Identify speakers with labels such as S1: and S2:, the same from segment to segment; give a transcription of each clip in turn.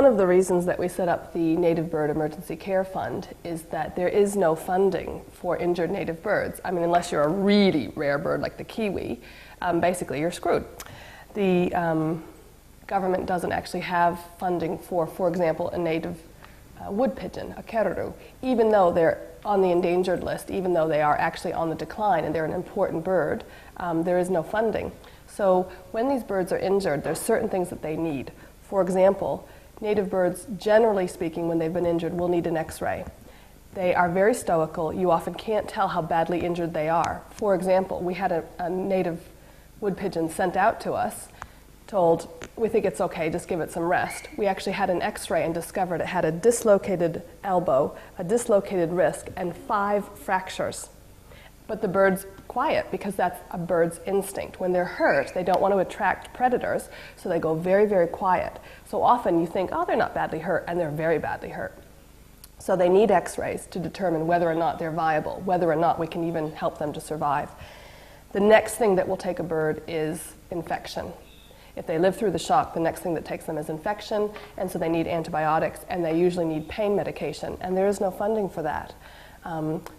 S1: One of the reasons that we set up the Native Bird Emergency Care Fund is that there is no funding for injured native birds. I mean, unless you're a really rare bird like the kiwi, basically you're screwed. The government doesn't actually have funding for example, a native wood pigeon, a keruru, even though they're on the endangered list, even though they are actually on the decline and they're an important bird, there is no funding. So when these birds are injured, there's certain things that they need. For example, native birds, generally speaking, when they've been injured, will need an X-ray. They are very stoical. You often can't tell how badly injured they are. For example, we had a native wood pigeon sent out to us, told, we think it's okay, just give it some rest. We actually had an X-ray and discovered it had a dislocated elbow, a dislocated wrist, and 5 fractures. But the bird's quiet because that's a bird's instinct. When they're hurt, they don't want to attract predators, so they go very, very quiet. So often you think, oh, they're not badly hurt, and they're very badly hurt. So they need X-rays to determine whether or not they're viable, whether or not we can even help them to survive. The next thing that will take a bird is infection. If they live through the shock, the next thing that takes them is infection, and so they need antibiotics, and they usually need pain medication, and there is no funding for that.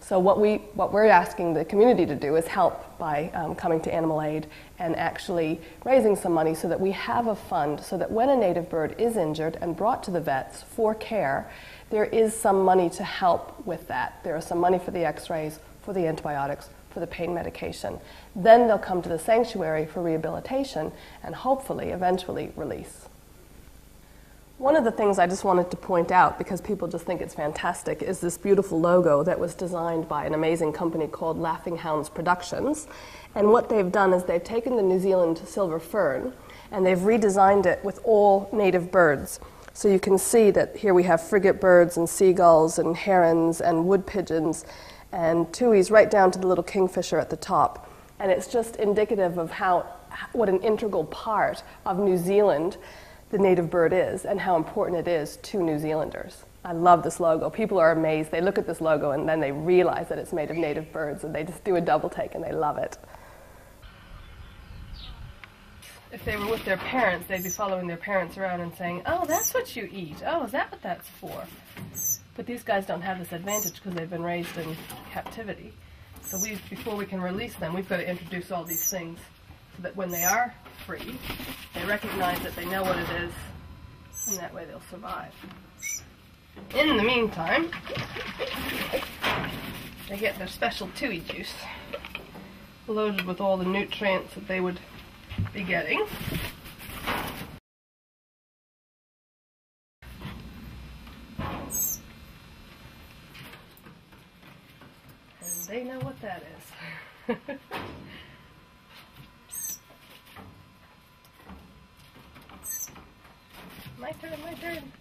S1: So what we're asking the community to do is help by coming to Animal Aid and actually raising some money so that we have a fund so that when a native bird is injured and brought to the vets for care, there is some money to help with that. There is some money for the X-rays, for the antibiotics, for the pain medication. Then they'll come to the sanctuary for rehabilitation and hopefully, eventually, release. One of the things I just wanted to point out, because people just think it's fantastic, is this beautiful logo that was designed by an amazing company called Laughing Hounds Productions. And what they've done is they've taken the New Zealand silver fern and they've redesigned it with all native birds. So you can see that here we have frigate birds and seagulls and herons and wood pigeons and tuis right down to the little kingfisher at the top. And it's just indicative of what an integral part of New Zealand the native bird is and how important it is to New Zealanders. I love this logo. People are amazed. They look at this logo and then they realize that it's made of native birds and they just do a double take and they love it. If they were with their parents, they'd be following their parents around and saying, oh, that's what you eat. Oh, is that what that's for? But these guys don't have this advantage because they've been raised in captivity. So before we can release them, we've got to introduce all these things so that when they are free, they recognize that they know what it is, and that way they'll survive. In the meantime, they get their special tui juice, loaded with all the nutrients that they would be getting. And they know what that is. My turn, my turn.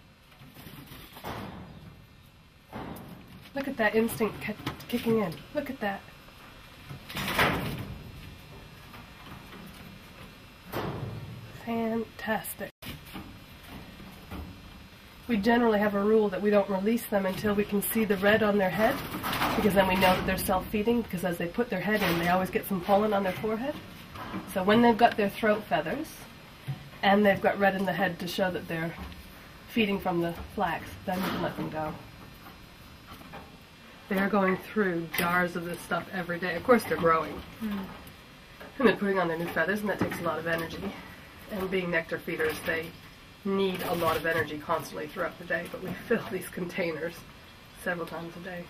S1: Look at that instinct kicking in. Look at that. Fantastic. We generally have a rule that we don't release them until we can see the red on their head, because then we know that they're self-feeding, because as they put their head in, they always get some pollen on their forehead. So when they've got their throat feathers, and they've got red in the head to show that they're feeding from the flax, then you can let them go. They're going through jars of this stuff every day. Of course they're growing. And they're putting on their new feathers, and that takes a lot of energy. And being nectar feeders, they need a lot of energy constantly throughout the day, but we fill these containers several times a day.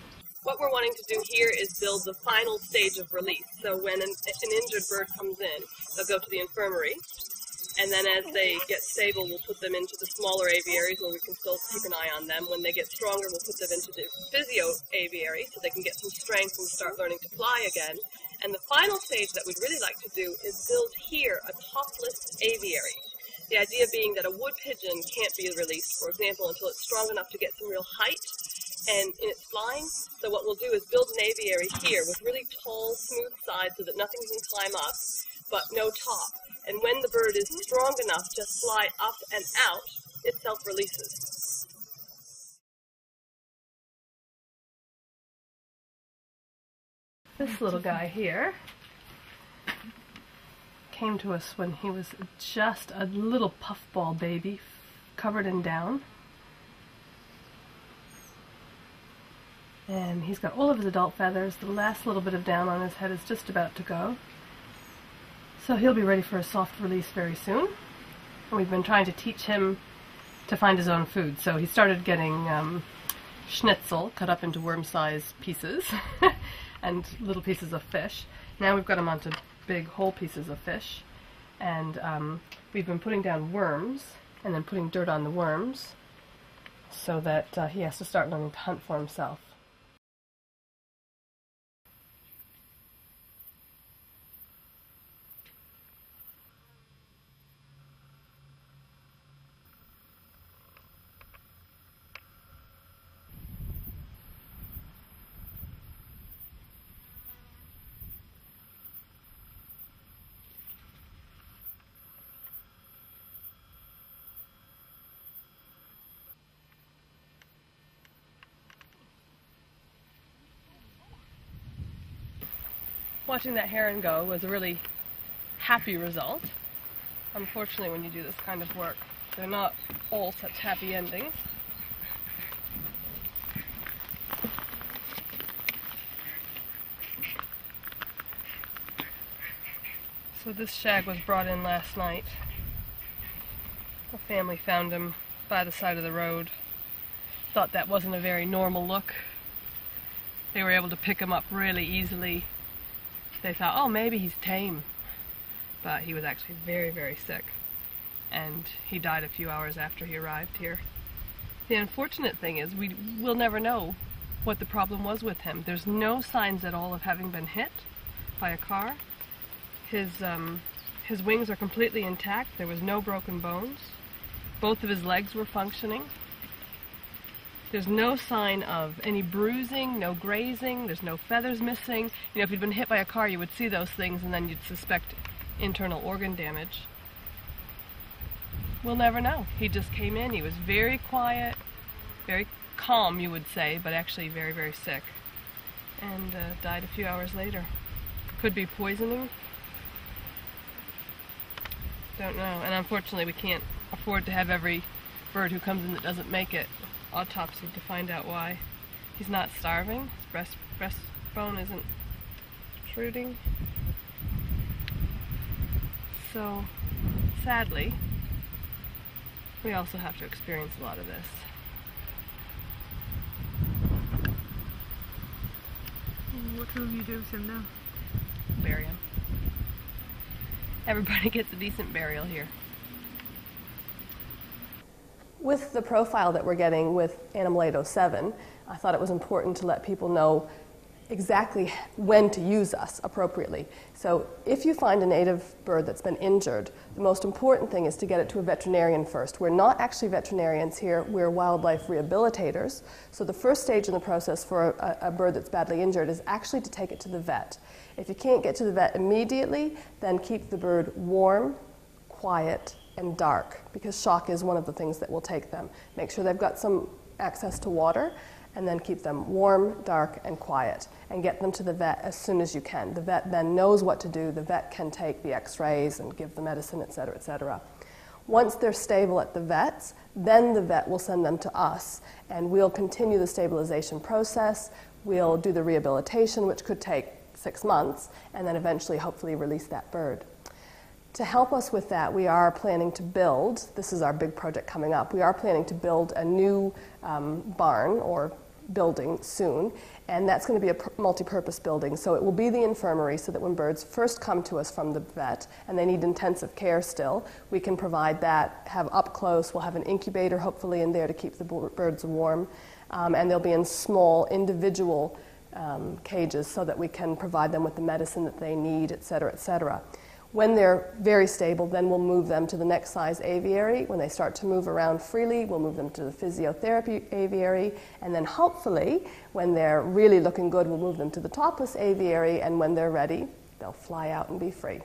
S1: What we're wanting to do here is build the final stage of release. So when an injured bird comes in, they'll go to the infirmary, and then as they get stable, we'll put them into the smaller aviaries where we can still keep an eye on them. When they get stronger, we'll put them into the physio aviary so they can get some strength and start learning to fly again. And the final stage that we'd really like to do is build here a topless aviary. The idea being that a wood pigeon can't be released, for example, until it's strong enough to get some real height and in its flying. So what we'll do is build an aviary here with really tall, smooth sides so that nothing can climb up, but no top. And when the bird is strong enough to fly up and out, it self-releases. This little guy here came to us when he was just a little puffball baby covered in down. And he's got all of his adult feathers. The last little bit of down on his head is just about to go. So he'll be ready for a soft release very soon. And we've been trying to teach him to find his own food. So he started getting schnitzel cut up into worm-sized pieces and little pieces of fish. Now we've got him onto big whole pieces of fish. And we've been putting down worms and then putting dirt on the worms so that he has to start learning to hunt for himself. Watching that heron go was a really happy result. Unfortunately, when you do this kind of work, they're not all such happy endings. So this shag was brought in last night. A family found him by the side of the road. Thought that wasn't a very normal look. They were able to pick him up really easily. They thought, oh, maybe he's tame. But he was actually very, very sick. And he died a few hours after he arrived here. The unfortunate thing is we'll never know what the problem was with him. There's no signs at all of having been hit by a car. His wings are completely intact. There was no broken bones. Both of his legs were functioning. There's no sign of any bruising, no grazing, there's no feathers missing. You know, if he'd been hit by a car, you would see those things and then you'd suspect internal organ damage. We'll never know. He just came in, he was very quiet, very calm, you would say, but actually very, very sick. And died a few hours later. Could be poisoning. Don't know. And unfortunately, we can't afford to have every bird who comes in that doesn't make it autopsied to find out why. He's not starving. His breastbone isn't protruding. So, sadly, we also have to experience a lot of this.
S2: What will you do with him now?
S1: Bury him. Everybody gets a decent burial here. With the profile that we're getting with Animal 807, I thought it was important to let people know exactly when to use us appropriately. So if you find a native bird that's been injured, the most important thing is to get it to a veterinarian first. We're not actually veterinarians here, we're wildlife rehabilitators. So the first stage in the process for a bird that's badly injured is actually to take it to the vet. If you can't get to the vet immediately, then keep the bird warm, quiet, and dark, because shock is one of the things that will take them. Make sure they've got some access to water, and then keep them warm, dark, and quiet, and get them to the vet as soon as you can. The vet then knows what to do. The vet can take the x-rays and give the medicine, etc., etc. Once they're stable at the vet's, then the vet will send them to us, and we'll continue the stabilization process. We'll do the rehabilitation, which could take 6 months, and then eventually, hopefully, release that bird. To help us with that, we are planning to build, this is our big project coming up, we are planning to build a new barn or building soon, and that's going to be a multi-purpose building. So it will be the infirmary, so that when birds first come to us from the vet and they need intensive care still, we can provide that, have up close, we'll have an incubator hopefully in there to keep the birds warm, and they'll be in small individual cages so that we can provide them with the medicine that they need, etc., etc. When they're very stable, then we'll move them to the next size aviary. When they start to move around freely, we'll move them to the physiotherapy aviary. And then hopefully, when they're really looking good, we'll move them to the topless aviary. And when they're ready, they'll fly out and be free.